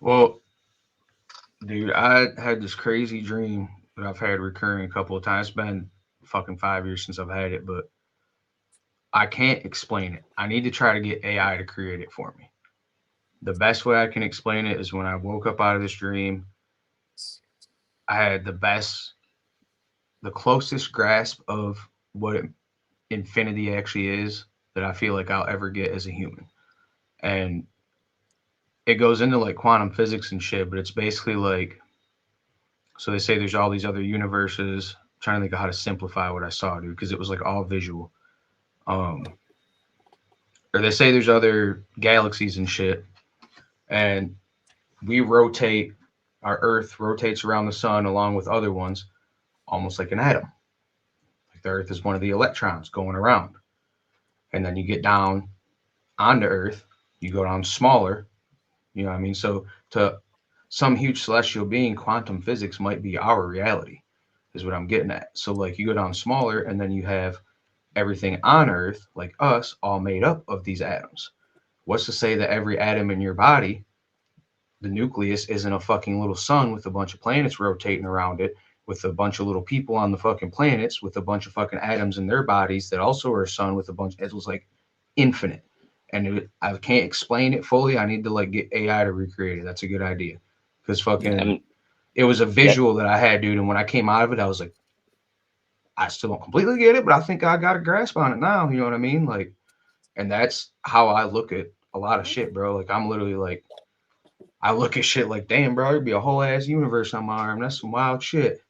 Well, dude, I had this crazy dream that I've had recurring a couple of times. It's been fucking 5 years since I've had it, but I can't explain it. I need to try to get AI to create it for me. The best way I can explain it is when I woke up out of this dream, I had the closest grasp of what infinity actually is that I feel like I'll ever get as a human. And it goes into like quantum physics and shit, but it's basically like, so they say there's all these other universes. I'm trying to think of how to simplify what I saw, dude, because it was like all visual. Um, or they say there's other galaxies and shit, and we rotate. Our Earth rotates around the sun along with other ones, almost like an atom. Like the Earth is one of the electrons going around, and then you get down onto Earth, you go down smaller. You know what I mean? So to some huge celestial being, quantum physics might be our reality, is what I'm getting at. So like you go down smaller, and then you have everything on Earth, like us, all made up of these atoms. What's to say that every atom in your body, the nucleus, isn't a fucking little sun with a bunch of planets rotating around it, with a bunch of little people on the fucking planets, with a bunch of fucking atoms in their bodies that also are a sun with a bunch. It was like infinite, and I can't explain it fully. I need to like get AI to recreate it. That's a good idea, because I fucking mean, it was a that visual that I had, dude. And when I came out of it, I was like, I still don't completely get it, but I think I got a grasp on it now. You know what I mean? Like, and that's how I look at a lot of shit, bro. Like I'm literally like, I look at shit like, damn, bro, there'd be a whole ass universe on my arm. That's some wild shit.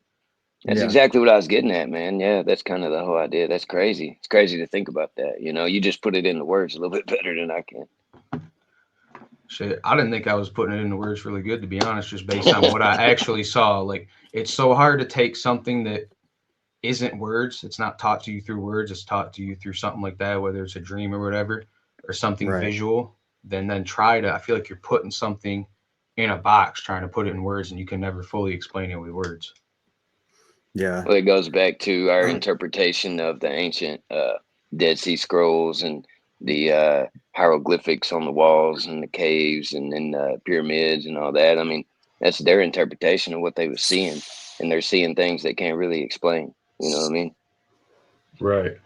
that's Yeah. exactly what I was getting at, man. Yeah, that's kind of the whole idea. That's crazy. It's crazy to think about that. You know, you just put it into words a little bit better than I Shit, I didn't think I was putting it into words really good, to be honest, just based on can. what I actually saw. Like, it's so hard to take something that isn't words. It's not taught to you through words. It's taught to you through something like that, whether it's a dream or whatever, or something Right. visual. Then try to. I feel like you're putting something in a box, trying to put it in words, and you can never fully explain it with words. Yeah. Well, it goes back to our interpretation of the ancient Dead Sea Scrolls and the hieroglyphics on the walls and the caves and then the pyramids and all that. I mean, that's their interpretation of what they were seeing, and they're seeing things they can't really explain. You know what I mean? Right.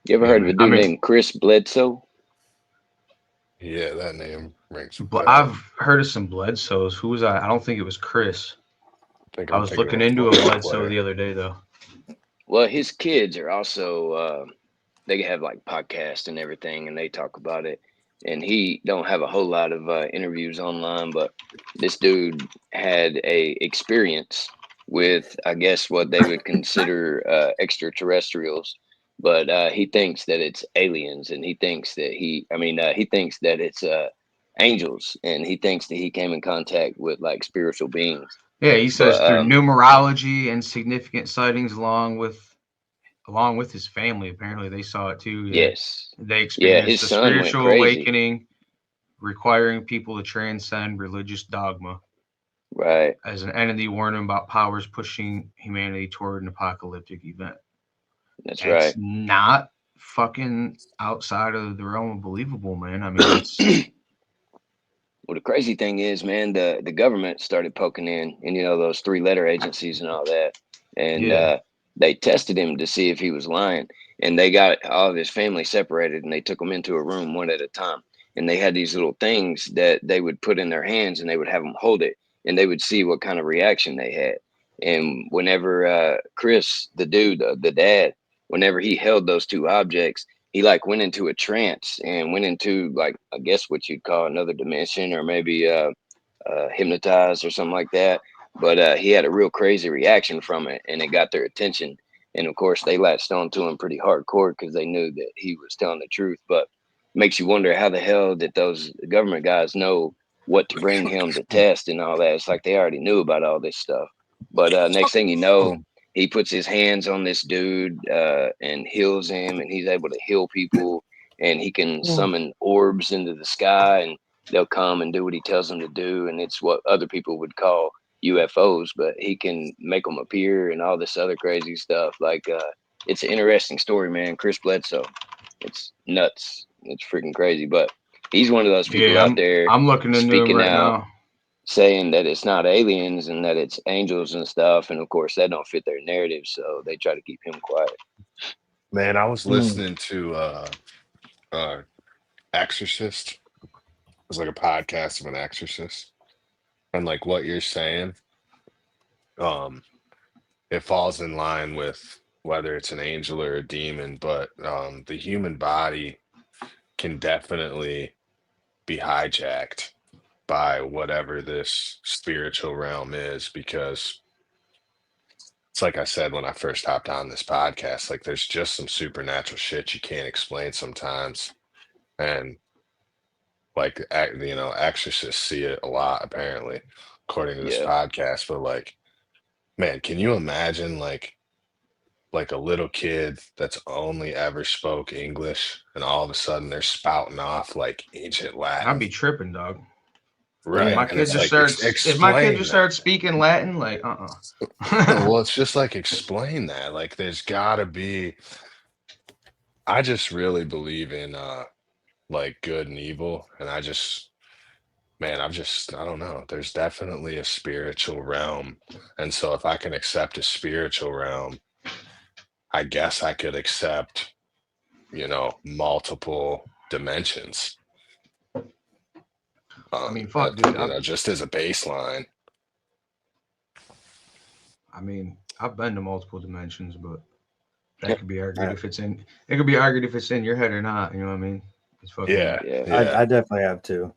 You ever Yeah, heard of a man. I dude mean, named Chris Bledsoe? Yeah, that name rings a I've bell. heard of some Bledsoes. Who was I? I don't think it was Chris. I think I I'm was thinking of looking a into a football Bledsoe player. the other day, though. Well, his kids are also they have like podcasts and everything, and they talk about it. And he don't have a whole lot of interviews online, but this dude had a experience with, I guess, what they would consider extraterrestrials. But he thinks that it's aliens, and he thinks that he thinks that it's angels, and he thinks that he came in contact with like spiritual beings. Yeah, he says But through numerology and significant sightings, along with his family. Apparently, they saw it too. That yes, they yeah, his experienced a son went spiritual crazy. awakening, requiring people to transcend religious dogma. Right. As an entity warning about powers pushing humanity toward an apocalyptic event. That's It's right. not fucking outside of the realm of believable, man. I mean, it's Well, the crazy thing is, man, the government started poking in, and you know those three-letter agencies and all that, and yeah, they tested him to see if he was lying, and they got all of his family separated, and they took him into a room one at a time, and they had these little things that they would put in their hands, and they would have them hold it, and they would see what kind of reaction they had, and whenever Chris, the dude, the dad, whenever he held those two objects, he like went into a trance and went into like I guess what you'd call another dimension or maybe hypnotized or something like that. But he had a real crazy reaction from it, and it got their attention. And of course, they latched on to him pretty hardcore because they knew that he was telling the truth. But makes you wonder how the hell did those government guys know what to bring him to test and all that? It's like they already knew about all this stuff. But next thing you know, he puts his hands on this dude and heals him, and he's able to heal people, and he can summon orbs into the sky, and they'll come and do what he tells them to do, and it's what other people would call UFOs, but he can make them appear and all this other crazy stuff. Like, it's an interesting story, man. Chris Bledsoe, it's nuts. It's freaking crazy, but He's one of those people out there I'm looking into him speaking right out, now. saying that it's not aliens and that it's angels and stuff. And of course, that don't fit their narrative, so they try to keep him quiet. Man, I was listening to Exorcist. It was like a podcast of an exorcist. And like what you're saying, it falls in line with whether it's an angel or a demon, but the human body can definitely be hijacked by whatever this spiritual realm is, because it's like I said when I first hopped on this podcast, like there's just some supernatural shit you can't explain sometimes. And like, exorcists see it a lot, apparently, according to this Yeah. podcast. But like, man, can you imagine like a little kid that's only ever spoke English and all of a sudden they're spouting off like ancient Latin? I'd be tripping, dog. Right. If my And kid it's just like, starts, if my kid explain just that. starts speaking Latin, like, Well, it's just like, explain that. Like, there's gotta be. I just really believe in like good and evil, and I don't know. There's definitely a spiritual realm, and so if I can accept a spiritual realm, I guess I could accept, multiple dimensions. I mean, fuck, dude. Just as a baseline. I mean, I've been to multiple dimensions, but that could be argued if it's in. It could be argued if it's in your head or not. You know what I mean? It's fucking. Yeah. Yeah. I definitely have too.